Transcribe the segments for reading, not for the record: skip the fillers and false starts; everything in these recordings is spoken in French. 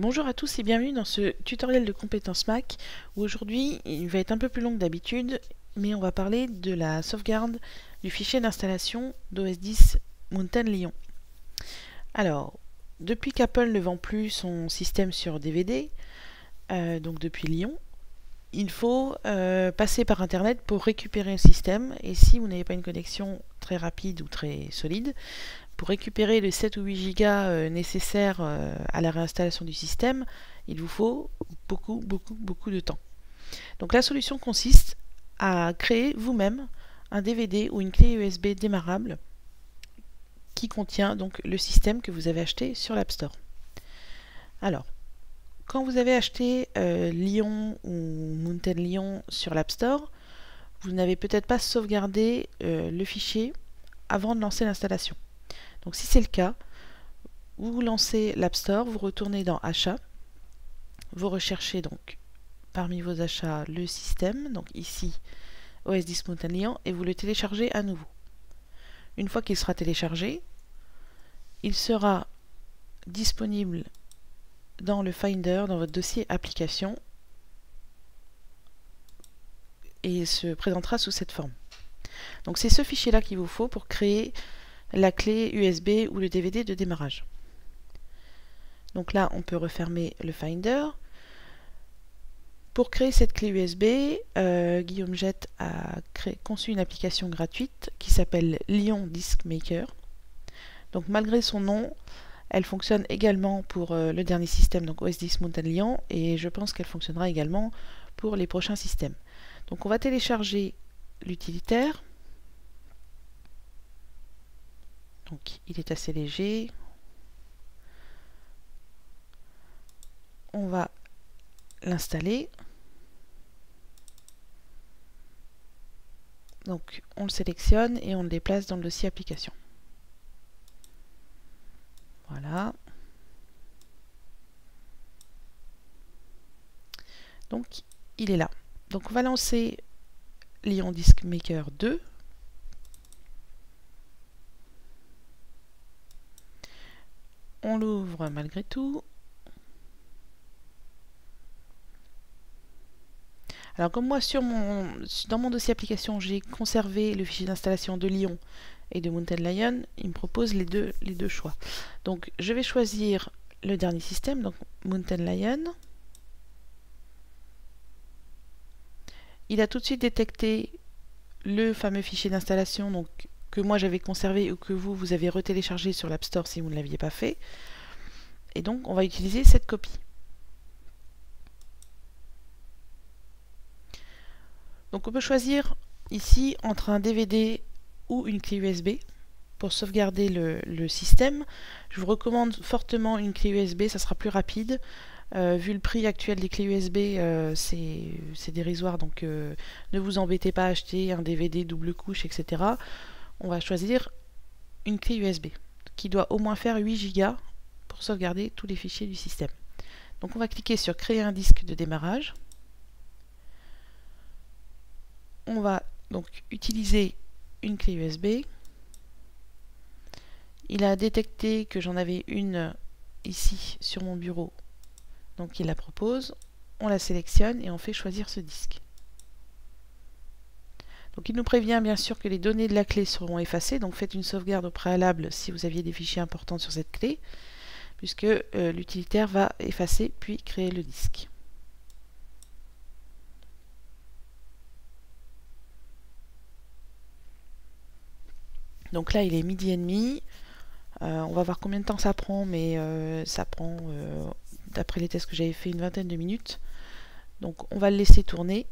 Bonjour à tous et bienvenue dans ce tutoriel de compétences Mac où aujourd'hui il va être un peu plus long que d'habitude mais on va parler de la sauvegarde du fichier d'installation d'OS X Mountain Lion. Alors, depuis qu'Apple ne vend plus son système sur DVD, donc depuis Lion, il faut passer par internet pour récupérer le système et si vous n'avez pas une connexion très rapide ou très solide, pour récupérer les 7 ou 8 Go nécessaires à la réinstallation du système, il vous faut beaucoup de temps. Donc la solution consiste à créer vous-même un DVD ou une clé USB démarrable qui contient donc le système que vous avez acheté sur l'App Store. Alors, quand vous avez acheté Lion ou Mountain Lion sur l'App Store, vous n'avez peut-être pas sauvegardé le fichier avant de lancer l'installation. Donc si c'est le cas, vous lancez l'App Store, vous retournez dans Achats, vous recherchez donc parmi vos achats le système, donc ici OS X Mountain Lion, et vous le téléchargez à nouveau. Une fois qu'il sera téléchargé, il sera disponible dans le Finder, dans votre dossier application, et se présentera sous cette forme. Donc c'est ce fichier-là qu'il vous faut pour créer la clé USB ou le DVD de démarrage. Donc là, on peut refermer le Finder. Pour créer cette clé USB, Guillaume Jette a conçu une application gratuite qui s'appelle Lion Disk Maker. Donc malgré son nom, elle fonctionne également pour le dernier système, donc OS X Mountain Lion, et je pense qu'elle fonctionnera également pour les prochains systèmes. Donc on va télécharger l'utilitaire. Donc il est assez léger. On va l'installer. Donc on le sélectionne et on le déplace dans le dossier application. Voilà. Donc il est là. Donc on va lancer Lion Disk Maker 2. On l'ouvre malgré tout. Alors comme moi dans mon dossier application j'ai conservé le fichier d'installation de Lion et de Mountain Lion, il me propose les deux choix. Donc je vais choisir le dernier système, donc Mountain Lion. Il a tout de suite détecté le fameux fichier d'installation donc, que moi j'avais conservé ou que vous avez retéléchargé sur l'App Store si vous ne l'aviez pas fait. Et donc on va utiliser cette copie. Donc on peut choisir ici entre un DVD ou une clé USB pour sauvegarder le système. Je vous recommande fortement une clé USB, ça sera plus rapide. Vu le prix actuel des clés USB, c'est dérisoire, donc ne vous embêtez pas à acheter un DVD double couche, etc. On va choisir une clé USB qui doit au moins faire 8 Go pour sauvegarder tous les fichiers du système. Donc on va cliquer sur créer un disque de démarrage. On va donc utiliser une clé USB. Il a détecté que j'en avais une ici sur mon bureau, donc il la propose. On la sélectionne et on fait choisir ce disque. Donc il nous prévient bien sûr que les données de la clé seront effacées, donc faites une sauvegarde au préalable si vous aviez des fichiers importants sur cette clé, puisque l'utilitaire va effacer puis créer le disque. Donc là il est 12h30. On va voir combien de temps ça prend, mais ça prend, d'après les tests que j'avais fait, une vingtaine de minutes. Donc on va le laisser tourner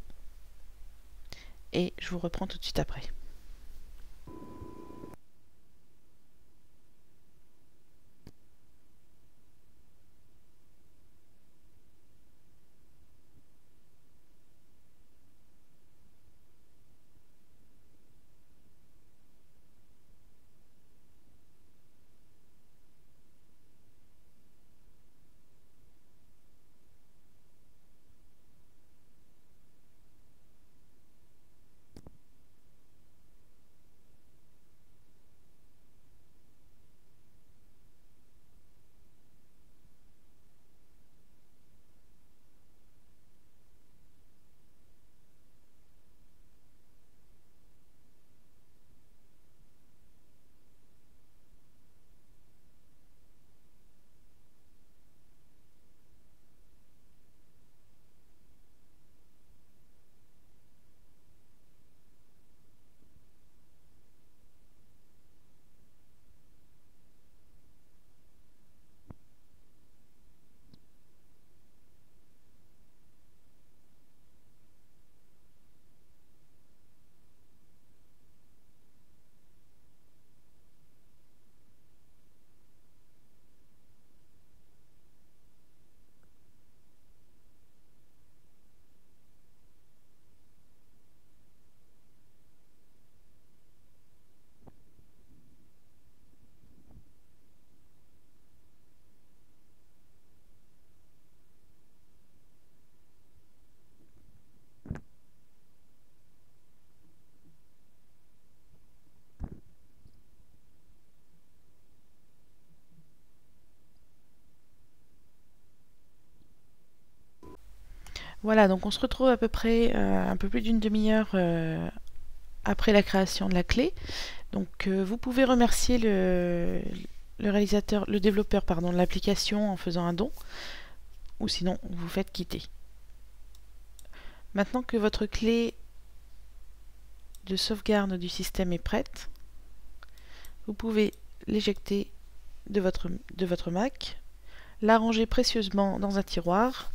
et je vous reprends tout de suite après. Voilà, donc on se retrouve à peu près un peu plus d'une demi-heure après la création de la clé. Donc vous pouvez remercier le développeur pardon, de l'application en faisant un don, ou sinon vous faites quitter. Maintenant que votre clé de sauvegarde du système est prête, vous pouvez l'éjecter de votre Mac, la ranger précieusement dans un tiroir.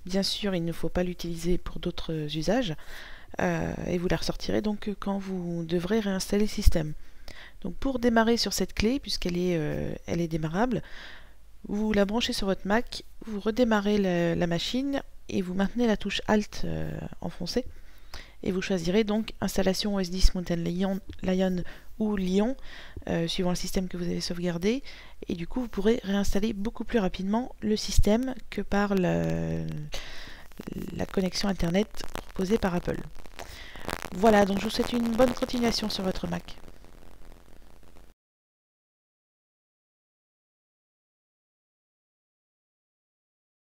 Bien sûr, il ne faut pas l'utiliser pour d'autres usages, et vous la ressortirez donc quand vous devrez réinstaller le système. Donc pour démarrer sur cette clé, puisqu'elle est démarrable, vous la branchez sur votre Mac, vous redémarrez la machine et vous maintenez la touche Alt enfoncée. Et vous choisirez donc installation OS 10 Mountain Lion ou Lion, suivant le système que vous avez sauvegardé. Et du coup, vous pourrez réinstaller beaucoup plus rapidement le système que par la connexion Internet proposée par Apple. Voilà, donc je vous souhaite une bonne continuation sur votre Mac.